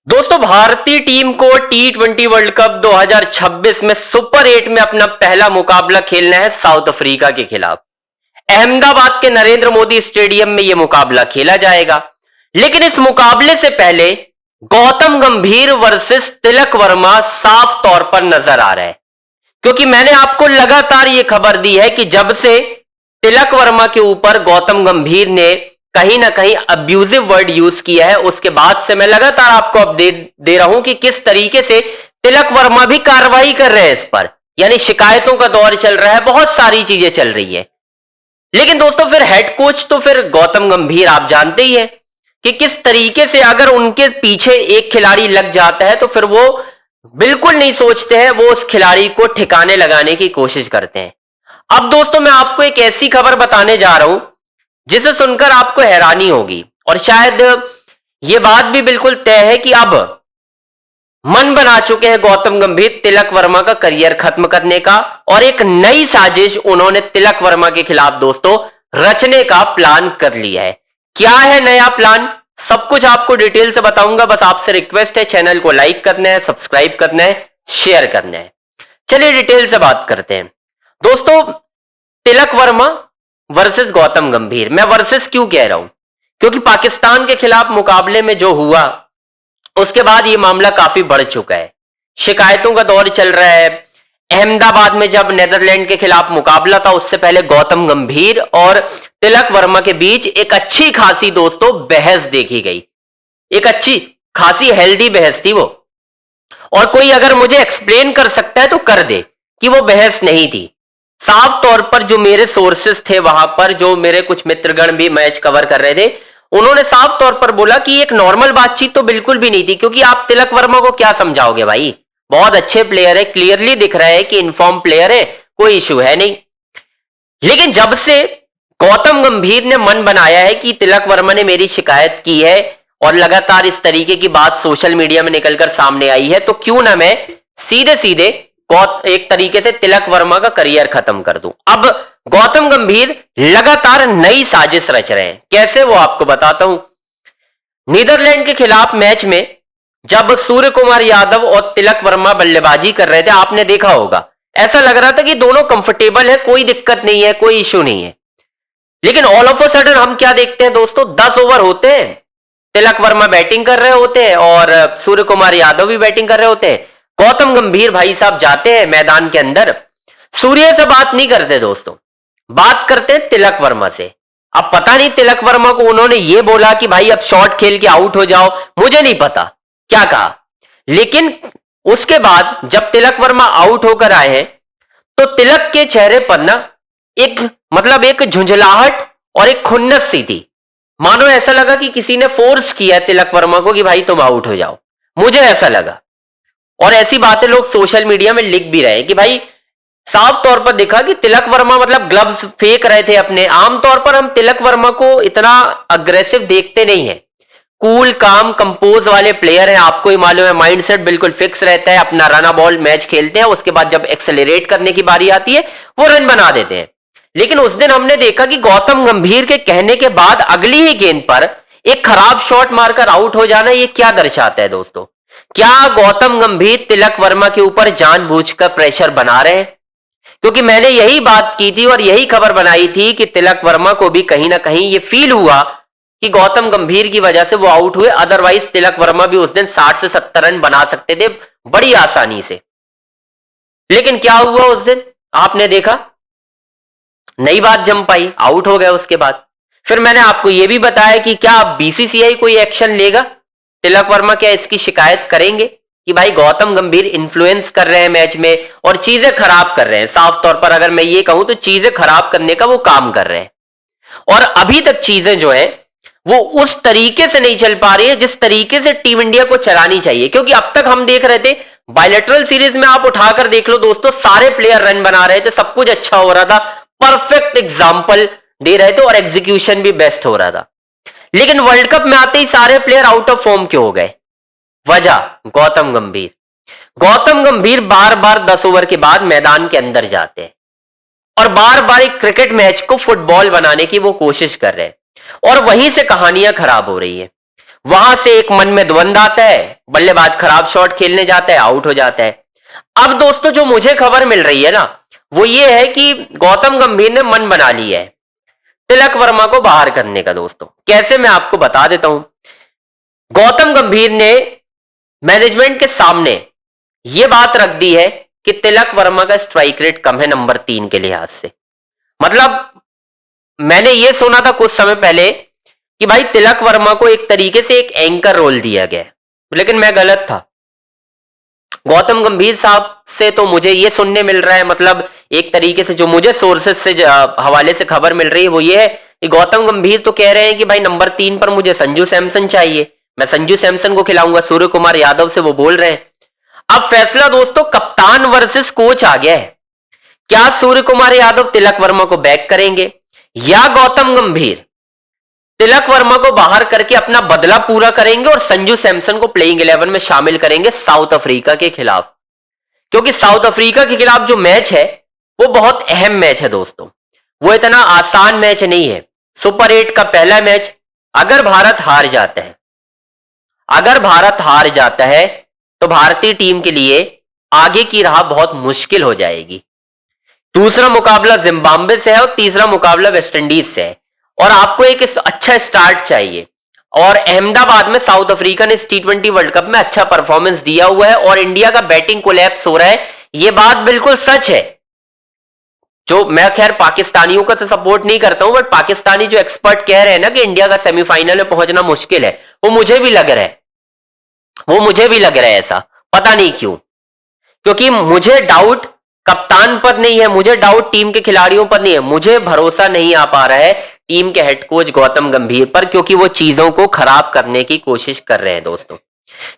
दोस्तों, भारतीय टीम को T20 वर्ल्ड कप 2026 में सुपर 8 में अपना पहला मुकाबला खेलना है साउथ अफ्रीका के खिलाफ। अहमदाबाद के नरेंद्र मोदी स्टेडियम में यह मुकाबला खेला जाएगा। लेकिन इस मुकाबले से पहले गौतम गंभीर वर्सेस तिलक वर्मा साफ तौर पर नजर आ रहा है, क्योंकि मैंने आपको लगातार यह खबर दी है कि जब से तिलक वर्मा के ऊपर गौतम गंभीर ने कहीं ना कहीं अब्यूजिव वर्ड यूज किया है, उसके बाद से मैं लगातार आपको अपडेट दे रहा हूं कि किस तरीके से तिलक वर्मा भी कार्रवाई कर रहे हैं इस पर। यानी शिकायतों का दौर चल रहा है, बहुत सारी चीजें चल रही है। लेकिन दोस्तों, फिर हेड कोच तो फिर गौतम गंभीर आप जानते ही हैं कि किस तरीके से अगर उनके पीछे एक खिलाड़ी लग जाता है तो फिर वो बिल्कुल नहीं सोचते हैं, वो उस खिलाड़ी को ठिकाने लगाने की कोशिश करते हैं। अब दोस्तों, मैं आपको एक ऐसी खबर बताने जा रहा हूं जिसे सुनकर आपको हैरानी होगी, और शायद यह बात भी बिल्कुल तय है कि अब मन बना चुके हैं गौतम गंभीर तिलक वर्मा का करियर खत्म करने का, और एक नई साजिश उन्होंने तिलक वर्मा के खिलाफ दोस्तों रचने का प्लान कर लिया है। क्या है नया प्लान, सब कुछ आपको डिटेल से बताऊंगा। बस आपसे रिक्वेस्ट है, चैनल को लाइक करना है, सब्सक्राइब करना है, शेयर करना है। चलिए डिटेल से बात करते हैं। दोस्तों, तिलक वर्मा वर्सेस गौतम गंभीर, मैं वर्सेस क्यों कह रहा हूं, क्योंकि पाकिस्तान के खिलाफ मुकाबले में जो हुआ उसके बाद यह मामला काफी बढ़ चुका है, शिकायतों का दौर चल रहा है। अहमदाबाद में जब नेदरलैंड के खिलाफ मुकाबला था, उससे पहले गौतम गंभीर और तिलक वर्मा के बीच एक अच्छी खासी दोस्तों बहस देखी गई, एक अच्छी खासी हेल्दी बहस थी वो। और कोई अगर मुझे एक्सप्लेन कर सकता है तो कर दे कि वो बहस नहीं थी। साफ तौर पर जो मेरे सोर्सेस थे वहां पर, जो मेरे कुछ मित्रगण भी मैच कवर कर रहे थे, उन्होंने साफ तौर पर बोला कि एक नॉर्मल बातचीत तो बिल्कुल भी नहीं थी, क्योंकि आप तिलक वर्मा को क्या समझाओगे भाई, बहुत अच्छे प्लेयर है, क्लियरली दिख रहा है कि इन्फॉर्म प्लेयर है, कोई इश्यू है नहीं। लेकिन जब से गौतम गंभीर ने मन बनाया है कि तिलक वर्मा ने मेरी शिकायत की है और लगातार इस तरीके की बात सोशल मीडिया में निकलकर सामने आई है, तो क्यों ना मैं सीधे सीधे एक तरीके से तिलक वर्मा का करियर खत्म कर दूं। अब गौतम गंभीर लगातार नई साजिश रच रहे हैं। कैसे, वो आपको बताता हूं। नीदरलैंड के खिलाफ मैच में जब सूर्य कुमार यादव और तिलक वर्मा बल्लेबाजी कर रहे थे, आपने देखा होगा, ऐसा लग रहा था कि दोनों कंफर्टेबल है, कोई दिक्कत नहीं है, कोई इश्यू नहीं है। लेकिन ऑल ऑफ अ सडन हम क्या देखते हैं दोस्तों, 10 ओवर होते हैं, तिलक वर्मा बैटिंग कर रहे होते हैं और सूर्य कुमार यादव भी बैटिंग कर रहे होते हैं। गौतम गंभीर भाई साहब जाते हैं मैदान के अंदर, सूर्य से बात नहीं करते दोस्तों, बात करते हैं तिलक वर्मा से। अब पता नहीं तिलक वर्मा को उन्होंने ये बोला कि भाई अब शॉट खेल के आउट हो जाओ, मुझे नहीं पता क्या कहा। लेकिन उसके बाद जब तिलक वर्मा आउट होकर आए हैं तो तिलक के चेहरे पर ना एक झुंझलाहट और एक खुन्नस सी थी, मानो ऐसा लगा कि किसी ने फोर्स किया है तिलक वर्मा को कि भाई तुम आउट हो जाओ, मुझे ऐसा लगा। और ऐसी बातें लोग सोशल मीडिया में लिख भी रहे हैं कि भाई साफ तौर पर देखा कि तिलक वर्मा ग्लव्स फेंक रहे थे अपने। आमतौर पर हम तिलक वर्मा को इतना अग्रेसिव देखते नहीं है, कूल काम कंपोज वाले प्लेयर हैं, आपको ही मालूम है, माइंडसेट बिल्कुल फिक्स रहता है, अपना रन बॉल मैच खेलते हैं, उसके बाद जब एक्सेलरेट करने की बारी आती है वो रन बना देते हैं। लेकिन उस दिन हमने देखा कि गौतम गंभीर के कहने के बाद अगली ही गेंद पर एक खराब शॉट मारकर आउट हो जाना, ये क्या दर्शाता है दोस्तों? क्या गौतम गंभीर तिलक वर्मा के ऊपर जानबूझकर प्रेशर बना रहे हैं? क्योंकि मैंने यही बात की थी और यही खबर बनाई थी कि तिलक वर्मा को भी कहीं ना कहीं ये फील हुआ कि गौतम गंभीर की वजह से वो आउट हुए, अदरवाइज तिलक वर्मा भी उस दिन 60 से 70 रन बना सकते थे बड़ी आसानी से। लेकिन क्या हुआ उस दिन, आपने देखा, नई बात जम पाई, आउट हो गए उसके बाद। फिर मैंने आपको यह भी बताया कि क्या बीसीसीआई कोई एक्शन लेगा, तिलक वर्मा क्या इसकी शिकायत करेंगे कि भाई गौतम गंभीर इन्फ्लुएंस कर रहे हैं मैच में और चीजें खराब कर रहे हैं। साफ तौर पर अगर मैं ये कहूं तो चीजें खराब करने का वो काम कर रहे हैं, और अभी तक चीजें जो है वो उस तरीके से नहीं चल पा रही है जिस तरीके से टीम इंडिया को चलानी चाहिए। क्योंकि अब तक हम देख रहे थे बायलैटरल सीरीज में, आप उठाकर देख लो दोस्तों, सारे प्लेयर रन बना रहे थे, सब कुछ अच्छा हो रहा था, परफेक्ट एग्जाम्पल दे रहे थे और एग्जीक्यूशन भी बेस्ट हो रहा था। लेकिन वर्ल्ड कप में आते ही सारे प्लेयर आउट ऑफ फॉर्म क्यों हो गए? वजह गौतम गंभीर। गौतम गंभीर बार बार 10 ओवर के बाद मैदान के अंदर जाते हैं और बार बार एक क्रिकेट मैच को फुटबॉल बनाने की वो कोशिश कर रहे हैं, और वहीं से कहानियां खराब हो रही है। वहां से एक मन में द्वंद आता है, बल्लेबाज खराब शॉट खेलने जाता है, आउट हो जाता है। अब दोस्तों जो मुझे खबर मिल रही है ना, वो ये है कि गौतम गंभीर ने मन बना लिया है तिलक वर्मा को बाहर करने का। दोस्तों कैसे, मैं आपको बता देता हूं। गौतम गंभीर ने मैनेजमेंट के सामने यह बात रख दी है कि तिलक वर्मा का स्ट्राइक रेट कम है नंबर 3 के लिहाज से। मतलब मैंने यह सुना था कुछ समय पहले कि भाई तिलक वर्मा को एक तरीके से एक एंकर रोल दिया गया, लेकिन मैं गलत था। गौतम गंभीर साहब से तो मुझे यह सुनने मिल रहा है, मतलब एक तरीके से जो मुझे सोर्सेस से हवाले से खबर मिल रही है वो ये है कि गौतम गंभीर तो कह रहे हैं कि भाई नंबर 3 पर मुझे संजू सैमसन चाहिए, मैं संजू सैमसन को खिलाऊंगा। सूर्य कुमार यादव से वो बोल रहे हैं। अब फैसला दोस्तों कप्तान वर्सेस कोच आ गया है। क्या सूर्य कुमार यादव तिलक वर्मा को बैक करेंगे या गौतम गंभीर तिलक वर्मा को बाहर करके अपना बदला पूरा करेंगे और संजू सैमसन को प्लेइंग 11 में शामिल करेंगे साउथ अफ्रीका के खिलाफ? क्योंकि साउथ अफ्रीका के खिलाफ जो मैच है वो बहुत अहम मैच है दोस्तों, वो इतना आसान मैच नहीं है। सुपर 8 का पहला मैच, अगर भारत हार जाता है, अगर भारत हार जाता है तो भारतीय टीम के लिए आगे की राह बहुत मुश्किल हो जाएगी। दूसरा मुकाबला जिम्बाब्वे से है और तीसरा मुकाबला वेस्टइंडीज से है, और आपको एक अच्छा स्टार्ट चाहिए। और अहमदाबाद में साउथ अफ्रीका ने इस T20 वर्ल्ड कप में अच्छा परफॉर्मेंस दिया हुआ है और इंडिया का बैटिंग कोलैप्स हो रहा है, यह बात बिल्कुल सच है। जो मैं खैर पाकिस्तानियों का तो सपोर्ट नहीं करता हूं, बट पाकिस्तानी जो एक्सपर्ट कह रहे हैं ना कि इंडिया का सेमीफाइनल में पहुंचना मुश्किल है, वो मुझे भी लग रहा है, वो मुझे भी लग रहा है ऐसा। पता नहीं क्यों, क्योंकि मुझे डाउट कप्तान पर नहीं है, मुझे डाउट टीम के खिलाड़ियों पर नहीं है, मुझे भरोसा नहीं आ पा रहा है टीम के हेड कोच गौतम गंभीर पर, क्योंकि वो चीजों को खराब करने की कोशिश कर रहे हैं। दोस्तों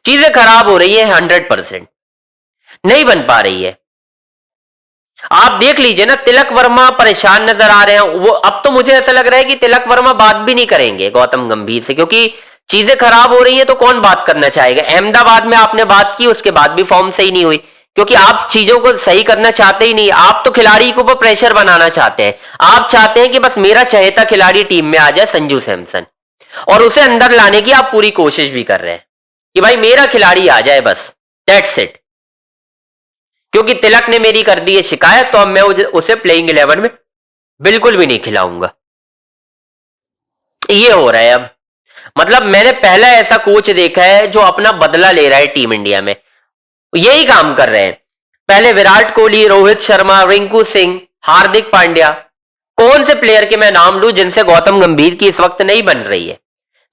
चीजें खराब हो रही है, 100% नहीं बन पा रही है। आप देख लीजिए ना, तिलक वर्मा परेशान नजर आ रहे हैं। वो अब तो मुझे ऐसा लग रहा है कि तिलक वर्मा बात भी नहीं करेंगे गौतम गंभीर से, क्योंकि चीजें खराब हो रही है तो कौन बात करना चाहेगा। अहमदाबाद में आपने बात की, उसके बाद भी फॉर्म सही नहीं हुई, क्योंकि आप चीजों को सही करना चाहते ही नहीं। आप तो खिलाड़ी को ऊपर प्रेशर बनाना चाहते हैं। आप चाहते हैं कि बस मेरा चहेता खिलाड़ी टीम में आ जाए संजू सैमसन, और उसे अंदर लाने की आप पूरी कोशिश भी कर रहे हैं कि भाई मेरा खिलाड़ी आ जाए, बस दैट्स इट। क्योंकि तिलक ने मेरी कर दी है शिकायत, तो अब मैं उसे प्लेइंग 11 में बिल्कुल भी नहीं खिलाऊंगा। ये हो रहा है अब। मतलब मैंने पहला ऐसा कोच देखा है जो अपना बदला ले रहा है टीम इंडिया में, यही काम कर रहे हैं। पहले विराट कोहली, रोहित शर्मा, रिंकू सिंह, हार्दिक पांड्या, कौन से प्लेयर के मैं नाम लूं जिनसे गौतम गंभीर की इस वक्त नहीं बन रही है।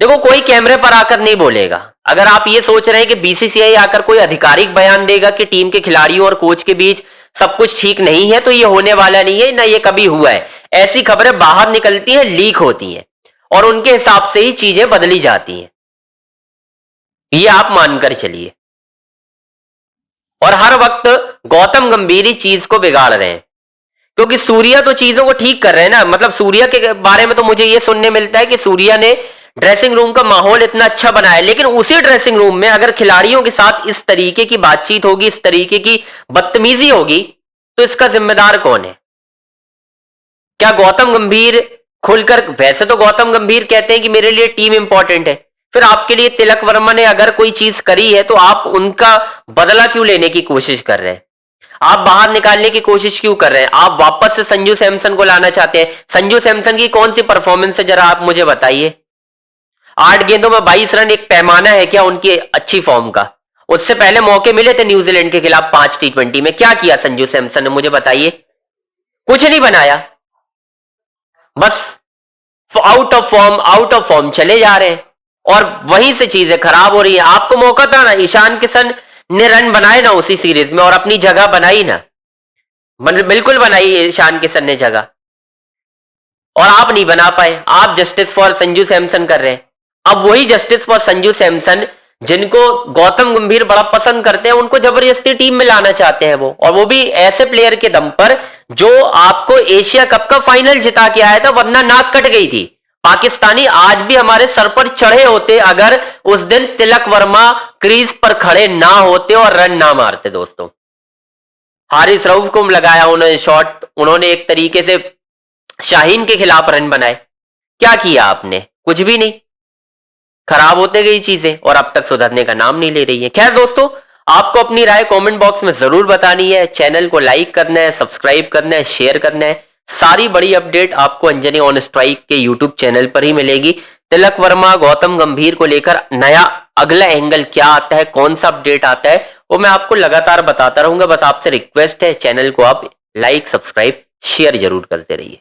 देखो कोई कैमरे पर आकर नहीं बोलेगा। अगर आप ये सोच रहे हैं कि बीसीसीआई आकर कोई आधिकारिक बयान देगा कि टीम के खिलाड़ियों और कोच के बीच सब कुछ ठीक नहीं है, तो ये होने वाला नहीं है, ना ये कभी हुआ है। ऐसी खबरें बाहर निकलती हैं, लीक होती हैं, और उनके हिसाब से ही चीजें बदली जाती हैं, ये आप मानकर चलिए। और हर वक्त गौतम गंभीर ही चीज को बिगाड़ रहे हैं, क्योंकि सूर्या तो चीजों को ठीक कर रहे हैं ना। मतलब सूर्या के बारे में तो मुझे यह सुनने मिलता है कि सूर्या ने ड्रेसिंग रूम का माहौल इतना अच्छा बनाया, लेकिन उसी ड्रेसिंग रूम में अगर खिलाड़ियों के साथ इस तरीके की बातचीत होगी, इस तरीके की बदतमीजी होगी, तो इसका जिम्मेदार कौन है? क्या गौतम गंभीर खुलकर, वैसे तो गौतम गंभीर कहते हैं कि मेरे लिए टीम इंपॉर्टेंट है, फिर आपके लिए तिलक वर्मा ने अगर कोई चीज करी है तो आप उनका बदला क्यों लेने की कोशिश कर रहे हैं? आप बाहर निकालने की कोशिश क्यों कर रहे हैं? आप वापस से संजू सैमसन को लाना चाहते हैं। संजू सैमसन की कौन सी परफॉर्मेंस है, जरा आप मुझे बताइए। 8 गेंदों में 22 रन एक पैमाना है क्या उनकी अच्छी फॉर्म का? उससे पहले मौके मिले थे न्यूजीलैंड के खिलाफ 5 T20 में, क्या किया संजू सैमसन ने, मुझे बताइए। कुछ नहीं बनाया, बस आउट ऑफ फॉर्म चले जा रहे हैं, और वहीं से चीजें खराब हो रही है। आपको मौका था ना, ईशान किशन ने रन बनाए ना उसी सीरीज में, और अपनी जगह बनाई ना, बिल्कुल बनाई ईशान किशन ने जगह, और आप नहीं बना पाए। आप जस्टिस फॉर संजू सैमसन कर रहे हैं। अब वही जस्टिस फॉर संजू सैमसन जिनको गौतम गंभीर बड़ा पसंद करते हैं, उनको जबरदस्ती टीम में लाना चाहते हैं वो, और वो भी ऐसे प्लेयर के दम पर जो आपको एशिया कप का फाइनल जिता के आया था, वरना नाक कट गई थी। पाकिस्तानी आज भी हमारे सर पर चढ़े होते अगर उस दिन तिलक वर्मा क्रीज पर खड़े ना होते और रन ना मारते। दोस्तों हारिस रऊफ को लगाया उन्होंने शॉट, उन्होंने एक तरीके से शाहीन के खिलाफ रन बनाए। क्या किया आपने? कुछ भी नहीं। खराब होते गई चीजें और अब तक सुधरने का नाम नहीं ले रही है। खैर दोस्तों, आपको अपनी राय कमेंट बॉक्स में जरूर बतानी है। चैनल को लाइक करना है, सब्सक्राइब करना है, शेयर करना है। सारी बड़ी अपडेट आपको अंजनी ऑन स्ट्राइक के यूट्यूब चैनल पर ही मिलेगी। तिलक वर्मा, गौतम गंभीर को लेकर नया अगला एंगल क्या आता है, कौन सा अपडेट आता है, वो मैं आपको लगातार बताता रहूंगा। बस आपसे रिक्वेस्ट है, चैनल को आप लाइक, सब्सक्राइब, शेयर जरूर करते रहिए।